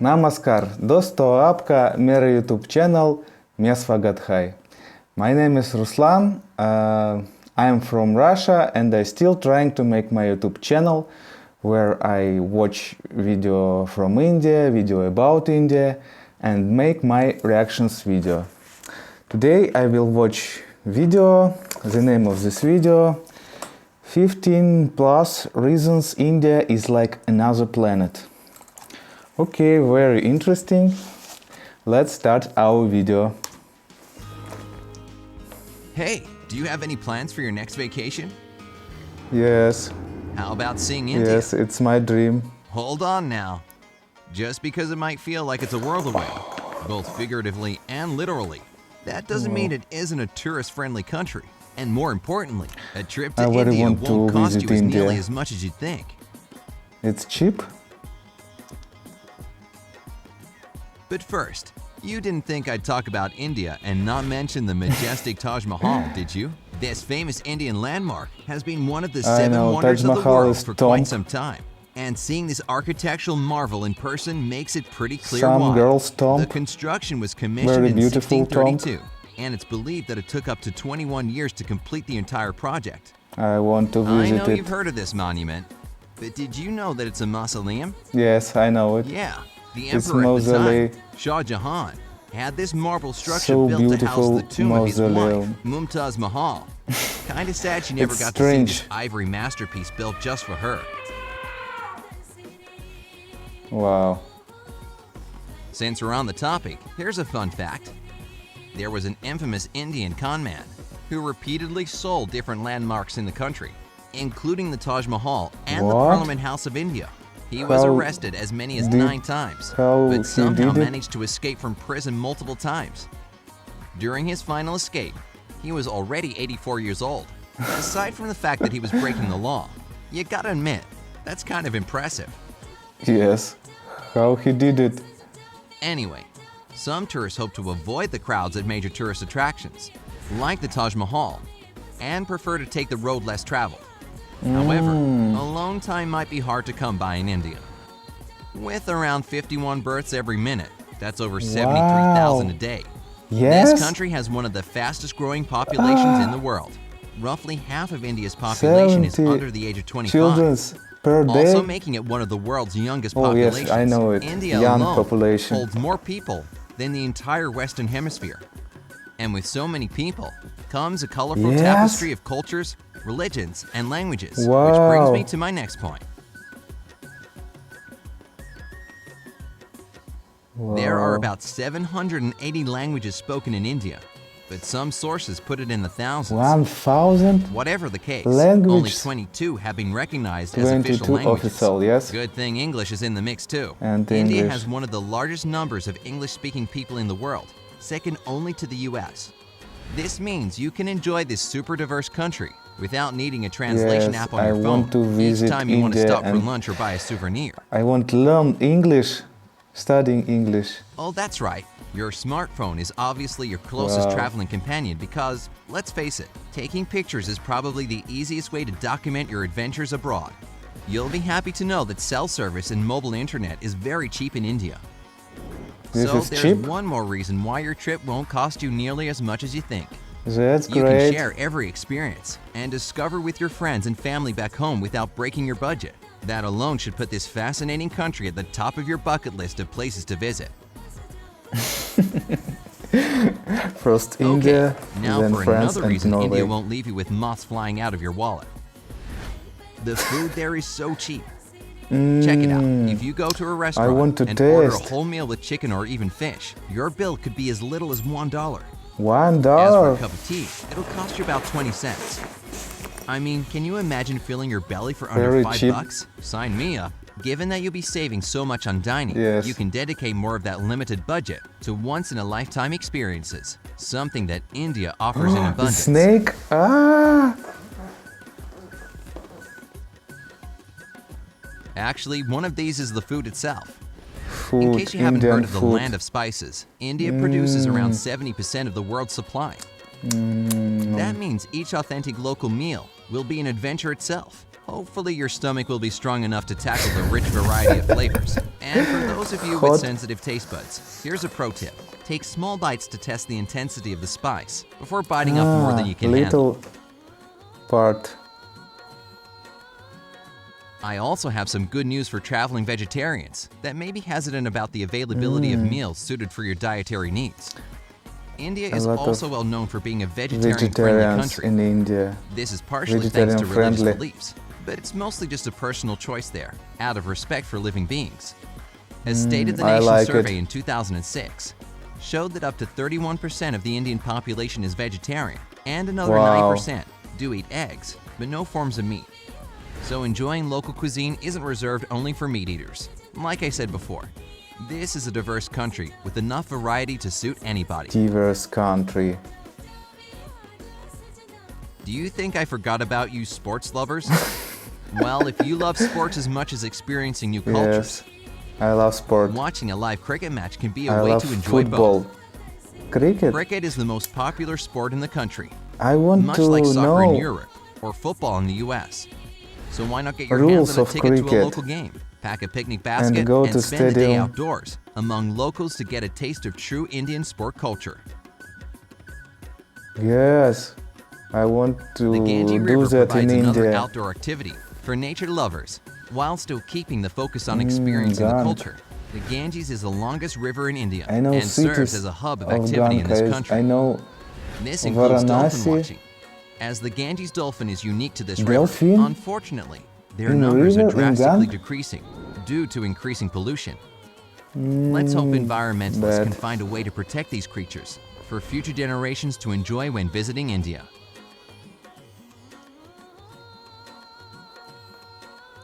Namaskar, दोस्तों आपका मेरा YouTube channel में स्वागत है. My name is Ruslan. I am from Russia and I still trying to make my YouTube channel where I watch video from India, video about India and make my reactions video. Today I will watch video. The name of this video 15 plus reasons India is like another planet. Okay, very interesting. Let's start our video. Hey, do you have any plans for your next vacation? Yes, How about seeing India? yes, it's my dream. Hold on now. Just because it might feel like it's a world away, both figuratively and literally, that doesn't mean it isn't a tourist-friendly country. And more importantly, a trip to I really India want to won't cost visit you as nearly India. as much as you'd think. It's cheap? But first, you didn't think I'd talk about India and not mention the majestic Taj Mahal, did you? This famous Indian landmark has been one of the I seven know, wonders Taj of the Mahal world is for tomb. quite some time. And seeing this architectural marvel in person makes it pretty clear Some why. girls' tomb. The construction was commissioned Very in beautiful 1632, and it's believed that it took up to 21 years to complete the entire project. I want to I visit know it. you've heard of this monument, but did you know that it's a mausoleum? Yes, I know it. Yeah, the It's emperor at the mausoleum. time, Shah Jahan, had this marble structure So built to house beautiful the tomb of his wife, mausoleum. Mumtaz Mahal. Kinda sad she never It's got to see this strange. ivory masterpiece built just for her. Wow. Since we're on the topic, here's a fun fact. There was an infamous Indian conman who repeatedly sold different landmarks in the country, including the Taj Mahal and the What? Parliament House of India. He was How arrested as many as did- 9 times, how he but somehow did it? managed to escape from prison multiple times. During his final escape, he was already 84 years old. Aside from the fact that he was breaking the law, you gotta admit, that's kind of impressive. Yes. How he did it? Anyway, some tourists hope to avoid the crowds at major tourist attractions, like the Taj Mahal, and prefer to take the road less traveled. However, alone time might be hard to come by in India. With around 51 births every minute, that's over 73,000 a day. Yes? This country has one of the fastest growing populations in the world. Roughly half of India's population is 70 under the age of 25. Children's per day? Also making it one of the world's youngest Oh, yes, populations. I know it. India Young alone population. holds more people than the entire Western Hemisphere. And with so many people comes a colorful Yes. tapestry of cultures, religions, and languages, which Wow. brings me to my next point. There are Wow. about 780 languages spoken in India, but some sources put it in the thousands. 1,000? Whatever the case, Language. only 22 have been recognized as official 22 languages. official, yes? Good thing English is in the mix too. And India English. has one of the largest numbers of English-speaking people in the world, second only to the US. This means you can enjoy this super diverse country without needing a translation Yes, app on I your phone want to visit each time you want to India stop for and- lunch or buy a souvenir. I want to learn English, studying English. Oh, that's right. Your smartphone is obviously your closest Wow. traveling companion because, let's face it, taking pictures is probably the easiest way to document your adventures abroad. You'll be happy to know that cell service and mobile internet is very cheap in India. This So is there's cheap? one more reason why your trip won't cost you nearly as much as you think. That's You great. can share every experience and discover with your friends and family back home without breaking your budget. That alone should put this fascinating country at the top of your bucket list of places to visit. First India, now then for France another and reason Norway. India won't leave you with moths flying out of your wallet. The food there is so cheap. Check it out. If you go to a restaurant want to and order a taste. whole meal with chicken or even fish, your bill could be as little as $1. $1? As for a cup of tea, it'll cost you about 20 cents. I mean, can you imagine filling your belly for under Very $5? cheap. Sign me up. Given that you'll be saving so much on dining, Yes. you can dedicate more of that limited budget to once-in-a-lifetime experiences, something that India offers in The abundance. snake? Ah! Actually, one of these is the food itself. Food, In case you haven't Indian heard of the food. land of spices, India produces around 70% of the world's supply. That means each authentic local meal will be an adventure itself. Hopefully your stomach will be strong enough to tackle the rich variety of flavors. And for those of you Hot. with sensitive taste buds, here's a pro tip. Take small bites to test the intensity of the spice before biting up more than you can handle. Little part. I also have some good news for traveling vegetarians that may be hesitant about the availability of meals suited for your dietary needs. India is lot of also well known for being a vegetarian-friendly Vegetarians country. in India. This is partially thanks to religious Vegetarian-friendly. beliefs, but it's mostly just a personal choice there, out of respect for living beings. A State of the I Nation like survey it. in 2006 showed that up to 31% of the Indian population is vegetarian, and another Wow. 9% do eat eggs, but no forms of meat. So enjoying local cuisine isn't reserved only for meat eaters. Like I said before, this is a diverse country with enough variety to suit anybody. Diverse country. Do you think I forgot about you sports lovers? Well, if you love sports as much as experiencing new cultures, Yes. I love sport. watching a live cricket match can be a I way love to enjoy football. both. Cricket. Cricket is the most popular sport in the country, I want much to like soccer in know. Europe or football in the US. So why not get your Rules hands on a of ticket to a cricket. local game, pack a picnic basket, go and to spend the day stadium. outdoors among locals to get a taste of true Indian sport culture. Yes. I want to The Ganges do River that in provides another India. outdoor activity for nature lovers, while still keeping the focus on experiencing the Ganges. culture. The Ganges is the longest river in India I know and serves cities as a hub of of activity in this Ganges. country. I know This includes dolphin Varanasi. watching. As the Ganges dolphin is unique to this river, Dolphin? unfortunately, their In numbers are river in drastically Ganges? decreasing due to increasing pollution. Let's hope environmentalists bad. can find a way to protect these creatures for future generations to enjoy when visiting India.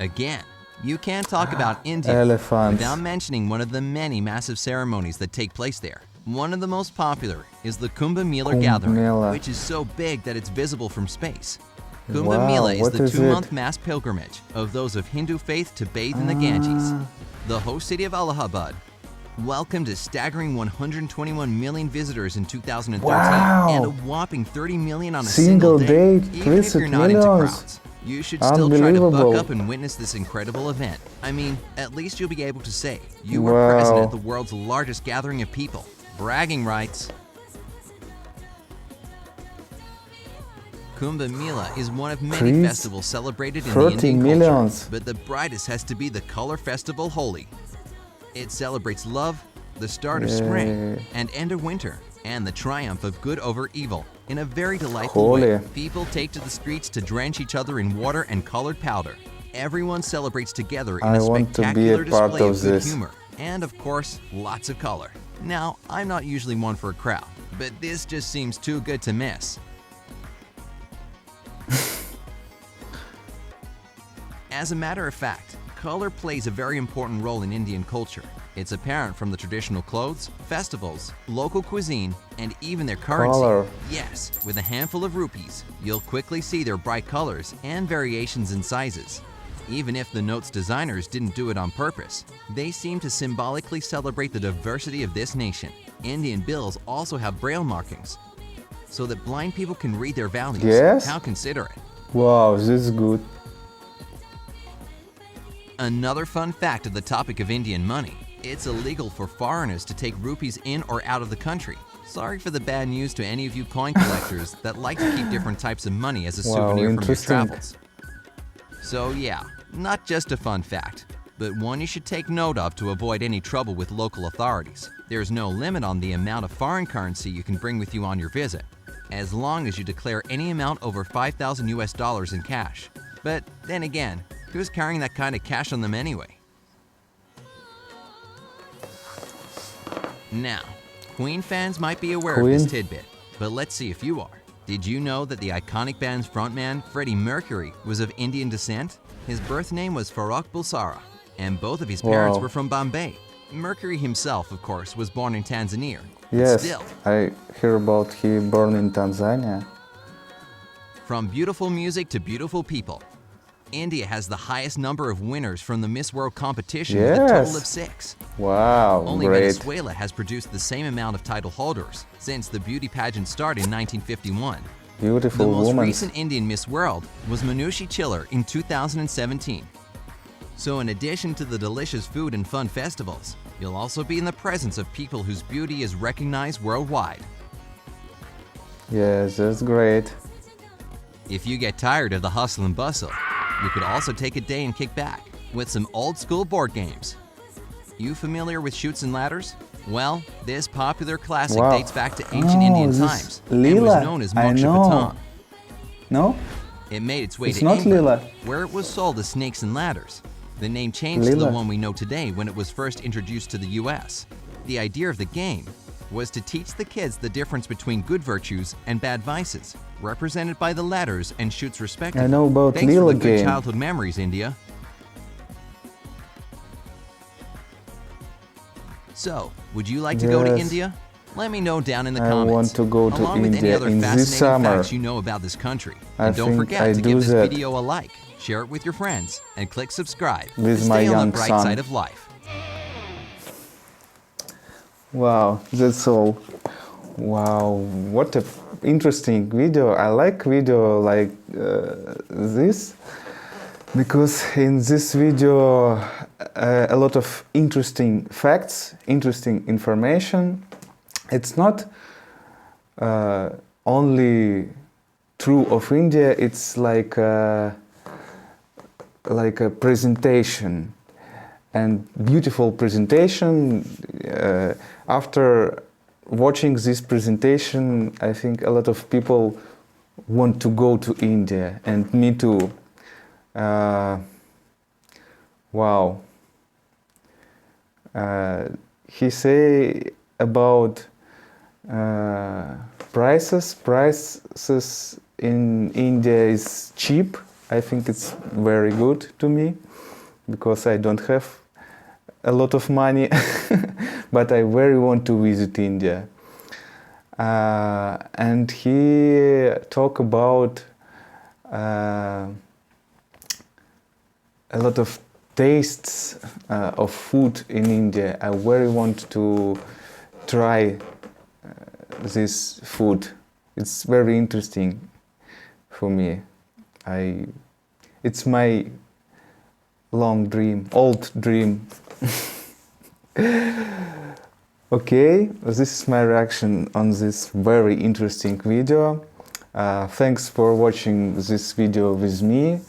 Again, you can't talk about India Elephants. without mentioning one of the many massive ceremonies that take place there. One of the most popular is the Kumbh Mela Kumbh gathering, Mela. which is so big that it's visible from space. Kumbh Wow, Mela is what the is 2-month it? mass pilgrimage of those of Hindu faith to bathe in the Ganges. The host city of Allahabad welcomed a staggering 121 million visitors in 2013 Wow. and a whopping 30 million on a Single single day. day, Even if you're not into millions. crowds, you should still try to buck Unbelievable. up and witness this incredible event. I mean, at least you'll be able to say you were Wow. present at the world's largest gathering of people. Bragging rights. Kumbh Mela is one of many Please, festivals celebrated in the 30 Indian millions. culture, but the brightest has to be the color festival Holi. It celebrates love, the start of spring, Yay. and end of winter, and the triumph of good over evil. In a very delightful way, Holi. people take to the streets to drench each other in water and colored powder. Everyone celebrates together in I a want to be a spectacular part display of of good this. humor, and of course, lots of color. Now, I'm not usually one for a crowd, but this just seems too good to miss. As a matter of fact, color plays a very important role in Indian culture. It's apparent from the traditional clothes, festivals, local cuisine, and even their currency. Color. Yes, with a handful of rupees, you'll quickly see their bright colors and variations in sizes. Even if the note's designers didn't do it on purpose, they seem to symbolically celebrate the diversity of this nation. Indian bills also have braille markings, so that blind people can read their values. Yes? How considerate. Wow, this is good. Another fun fact of the topic of Indian money, it's illegal for foreigners to take rupees in or out of the country. Sorry for the bad news to any of you coin collectors that like to keep different types of money as a Wow, souvenir from your interesting. travels. So yeah, not just a fun fact, but one you should take note of to avoid any trouble with local authorities. There's no limit on the amount of foreign currency you can bring with you on your visit, as long as you declare any amount over 5,000 US dollars in cash. But then again, who's carrying that kind of cash on them anyway? Now, Queen fans might be aware of this Queen? tidbit, but let's see if you are. Did you know that the iconic band's frontman, Freddie Mercury, was of Indian descent? His birth name was Farrokh Bulsara, and both of his parents Wow. were from Bombay. Mercury himself, of course, was born in Tanzania. but Yes, Still, I hear about he born in Tanzania. from beautiful music to beautiful people, India has the highest number of winners from the Miss World competition with a total Yes. of 6. Wow, Only great. Venezuela has produced the same amount of title holders since the beauty pageant started in 1951. Beautiful The most woman. recent Indian Miss World was Manushi Chiller in 2017. So in addition to the delicious food and fun festivals, you'll also be in the presence of people whose beauty is recognized worldwide. Yes, that's great. If you get tired of the hustle and bustle, you could also take a day and kick back with some old school board games. You familiar with Chutes and Ladders? Well, this popular classic Wow. dates back to ancient Indian this times and Leela. was known as I Moksha know. Baton. No? It made its way It's to not England, Leela. where it was sold as Snakes and Ladders. The name changed to the Leela. one we know today when it was first introduced to the US. The idea of the game was to teach the kids the difference between good virtues and bad vices, represented by the ladders and chutes respectively. I know about Thanks for Leela the good game. childhood memories, India. So, would you like to go to Yes. India? Let me know down in the I comments. want to go to along with any India other in this fascinating summer. facts you know about this country. I And don't think forget I to do give this that. video a like, share it with your friends, and click subscribe With to my stay on young the bright son. side of life. Wow, that's all. Wow, what a interesting video. I like video like this because in this video a lot of interesting facts, interesting information. It's not only true of India, it's like a presentation and beautiful presentation. After watching this presentation, I think a lot of people want to go to India, and me too. Wow. He say about prices. Prices in India is cheap. I think it's very good to me because I don't have a lot of money, but I very want to visit India. And he talk about a lot of tastes of food in India. I very want to try this food. It's very interesting for me. It's my long dream, old dream. Okay, this is my reaction on this very interesting video. Thanks for watching this video with me.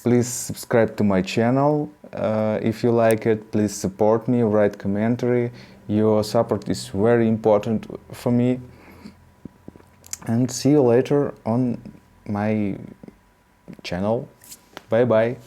Please subscribe to my channel. If you like it, please support me, write commentary. Your support is very important for me. And see you later on my channel. Bye bye.